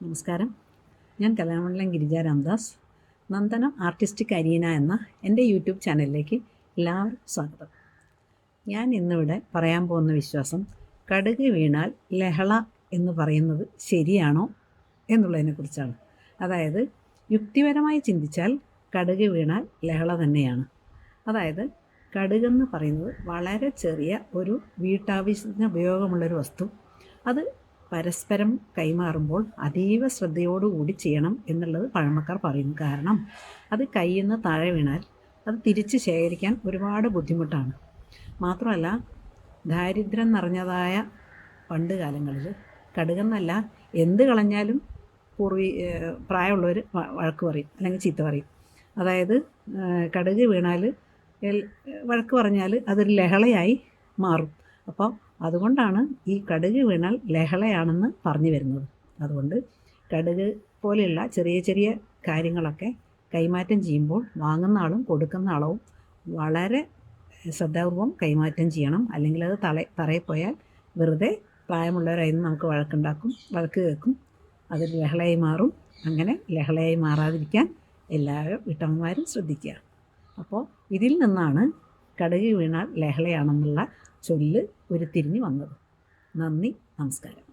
നമസ്കാരം. ഞാൻ Kalamandalam Girija Ramdas. Nandanam artistic arena എന്ന എൻ്റെ യൂട്യൂബ് ചാനലിലേക്ക് എല്ലാവർക്കും സ്വാഗതം. ഞാൻ ഇന്നിവിടെ പറയാൻ പോകുന്ന വിശ്വാസം, കടുക് വീണാൽ ലഹള എന്ന് പറയുന്നത് ശരിയാണോ എന്നുള്ളതിനെക്കുറിച്ചാണ്. അതായത് യുക്തിപരമായി ചിന്തിച്ചാൽ കടുക് വീണാൽ ലഹള തന്നെയാണ്. അതായത് കടുകെന്ന് പറയുന്നത് വളരെ ചെറിയ ഒരു വീട്ടാവശ്യത്തിന് ഉപയോഗമുള്ളൊരു വസ്തു. അത് പരസ്പരം കൈമാറുമ്പോൾ അതീവ ശ്രദ്ധയോടുകൂടി ചെയ്യണം എന്നുള്ളത് പഴമക്കാർ പറയുന്നു. കാരണം അത് കയ്യിൽ നിന്ന് താഴെ വീണാൽ അത് തിരിച്ച് ശേഖരിക്കാൻ ഒരുപാട് ബുദ്ധിമുട്ടാണ്. മാത്രമല്ല, ദാരിദ്ര്യം നിറഞ്ഞതായ പണ്ട് കാലങ്ങളിൽ കടുകെന്നല്ല എന്ത് കളഞ്ഞാലും പ്രായമുള്ളവർ വഴക്ക് പറയും, അല്ലെങ്കിൽ ചീത്ത പറയും. അതായത് കടുക് വീണാൽ വഴക്ക് പറഞ്ഞാൽ അതൊരു ലഹളയായി മാറും. അപ്പോൾ അതുകൊണ്ടാണ് ഈ കടുക് വീണാൽ ലഹളയാണെന്ന് പറഞ്ഞു വരുന്നത്. അതുകൊണ്ട് കടുക് പോലെയുള്ള ചെറിയ ചെറിയ കാര്യങ്ങളൊക്കെ കൈമാറ്റം ചെയ്യുമ്പോൾ വാങ്ങുന്ന ആളും കൊടുക്കുന്ന ആളും വളരെ ശ്രദ്ധാപൂർവം കൈമാറ്റം ചെയ്യണം. അല്ലെങ്കിൽ അത് തറയിൽ പോയാൽ വെറുതെ പ്രായമുള്ളവരായി നമുക്ക് വഴക്ക് കേൾക്കും, അതൊരു ലഹളയായി മാറും. അങ്ങനെ ലഹളയായി മാറാതിരിക്കാൻ എല്ലാ വീട്ടമ്മമാരും ശ്രദ്ധിക്കുക. അപ്പോൾ ഇതിൽ നിന്നാണ് കടുക് വീണാൽ ലഹളയാണെന്നുള്ള ചൊല്ല് ഉരുത്തിരിഞ്ഞ് വന്നത്. നന്ദി, നമസ്കാരം.